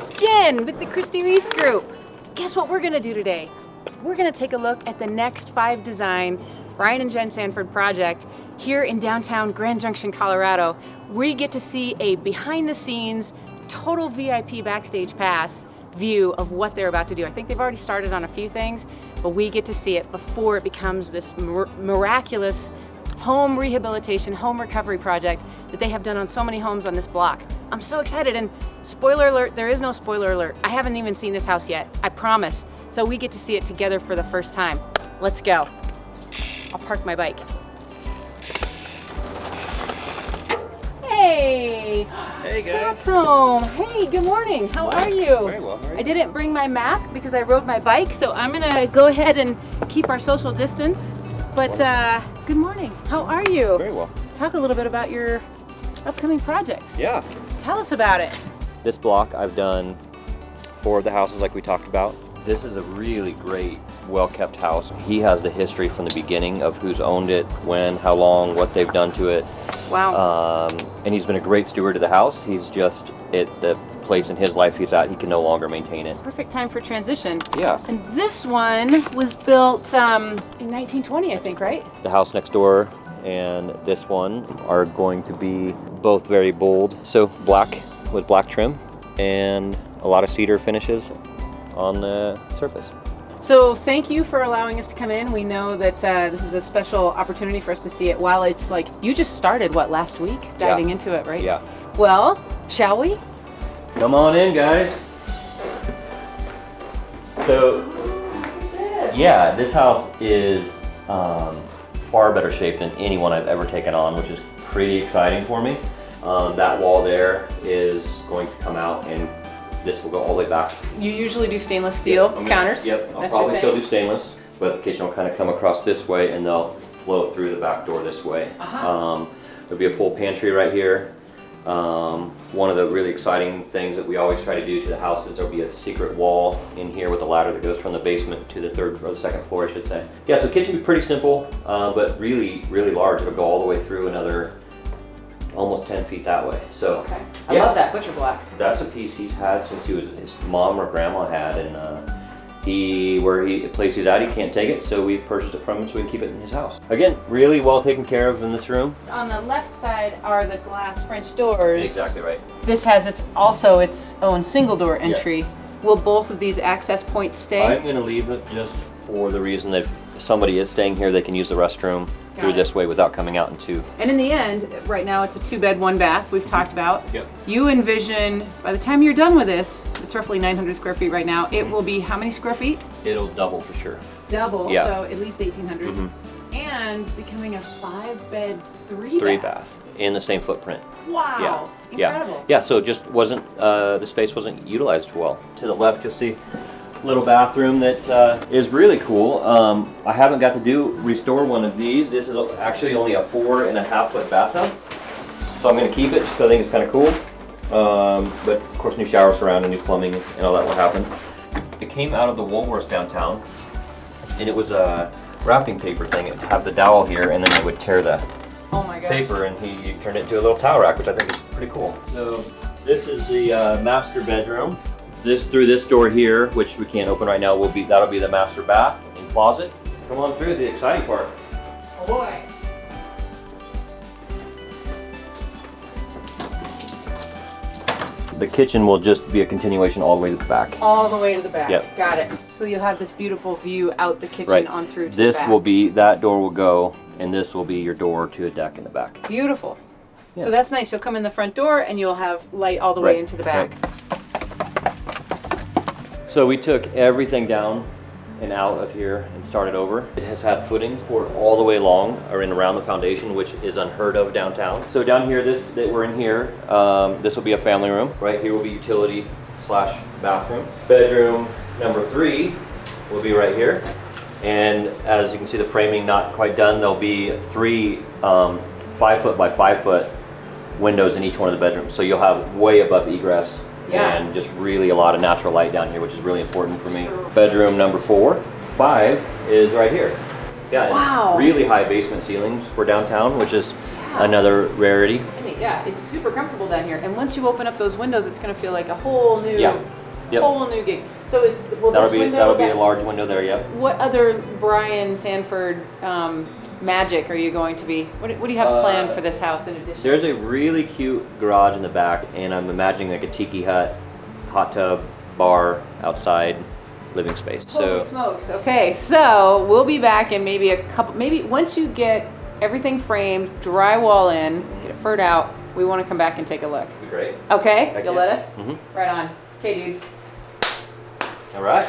it's Jen with the Christy Reese Group. Guess what we're gonna do today? We're gonna take a look at the next 5 design Bryan and Jen Sanford project here in downtown Grand Junction, Colorado. We get to see a behind the scenes, total VIP backstage pass view of what they're about to do. I think they've already started on a few things, but we get to see it before it becomes this miraculous home rehabilitation, home recovery project that they have done on so many homes on this block. I'm so excited, and spoiler alert, there is no spoiler alert. I haven't even seen this house yet, I promise. So we get to see it together for the first time. Let's go. I'll park my bike. Hey! Hey guys. Scott's home. Hey, good morning. How are you? Very well. How are you? I didn't bring my mask because I rode my bike, so I'm gonna go ahead and keep our social distance. But good morning. How are you? Very well. Talk a little bit about your upcoming project. Yeah. Tell us about it. This block I've done 4 of the houses like we talked about. This is a really great, well-kept house. He has the history from the beginning of who's owned it, when, how long, what they've done to it. Wow. And he's been a great steward of the house. He's just at the place in his life he's at, he can no longer maintain it. Perfect time for transition. Yeah. And this one was built in 1920, I think, right? The house next door and this one are going to be both very bold. So black with black trim and a lot of cedar finishes on the surface. So thank you for allowing us to come in. We know that this is a special opportunity for us to see it while it's like, you just started, what, last week? Diving into it, right? Yeah. Well, shall we? Come on in, guys. So, yeah, this house is far better shape than anyone I've ever taken on, which is pretty exciting for me. That wall there is going to come out, and this will go all the way back. You usually do stainless steel counters? Yep, I'll That's probably your still thing? do stainless, but the kitchen will kind of come across this way and they'll flow through the back door this way. There'll be a full pantry right here. One of the really exciting things that we always try to do to the house is there'll be a secret wall in here with a ladder that goes from the basement to the 3rd or the 2nd floor, I should say. Yeah, so the kitchen will be pretty simple, but really, really large. It'll go all the way through another almost 10 feet that way. So Okay. I love that butcher block. that's a piece he's had since his mom or grandma had, and the place he's at, he can't take it, so we purchased it from him so we can keep it in his house. Again, really well taken care of in this room. On the left side are the glass French doors. Exactly right. This has also its own single door entry. Yes. Will both of these access points stay? I'm going to leave it just for the reason that if somebody is staying here, they can use the restroom through this way without coming out into. And in the end, right now it's a 2-bed, 1-bath we've talked about. Yep. You envision, by the time you're done with this, it's roughly 900 square feet right now, it will be how many square feet? It'll double for sure. Double, Yeah. so at least 1,800. And becoming a 5-bed, 3-bath. 3-bath in the same footprint. Wow, incredible. Yeah, so it just wasn't, the space wasn't utilized well. To the left, you'll see little bathroom that is really cool. I haven't got to restore one of these. This is actually only a 4.5-foot bathtub. So I'm gonna keep it just because I think it's kind of cool. But of course, new shower surround and new plumbing and all that will happen. It came out of the Woolworths downtown, and it was a wrapping paper thing. It'd have the dowel here, and then they would tear the Oh my gosh. paper, and he turned it into a little towel rack, which I think is pretty cool. So this is the master bedroom. Through this door here, which we can't open right now, that'll be the master bath and closet. Come on through the exciting part. Oh boy. The kitchen will just be a continuation all the way to the back. All the way to the back. Yep. Got it. So you'll have this beautiful view out the kitchen Right. on through to This the back. will be, that door will go, and this will be your door to a deck in the back. Beautiful. Yeah. So that's nice. You'll come in the front door and you'll have light all the way Right, into the back. So we took everything down and out of here and started over. It has had footings poured all the way along or in around the foundation, which is unheard of downtown. So down here, we're in here, this will be a family room. Right here will be utility / bathroom. Bedroom number 3 will be right here. And as you can see, the framing not quite done. There'll be 3 5-foot by 5-foot windows in each one of the bedrooms. So you'll have way above egress. Yeah. And just really a lot of natural light down here, which is really important for me. Bedroom number 4, 5 is right here. Yeah, Wow. and really high basement ceilings for downtown, which is another rarity. I mean, yeah, it's super comfortable down here. And once you open up those windows, it's going to feel like a whole new, Yep. whole new gig. So will That'll this be window? a large window there. Yep. What other Bryan Sanford magic are you going to be? What do you have planned for this house in addition? There's a really cute garage in the back, and I'm imagining like a tiki hut, hot tub, bar outside, living space. Holy smokes. Okay, so we'll be back in maybe once you get everything framed, drywall in, get it furred out, we want to come back and take a look. Great. Okay? Heck You'll yeah. let us? Mhm. Right on. Okay, dude. All right.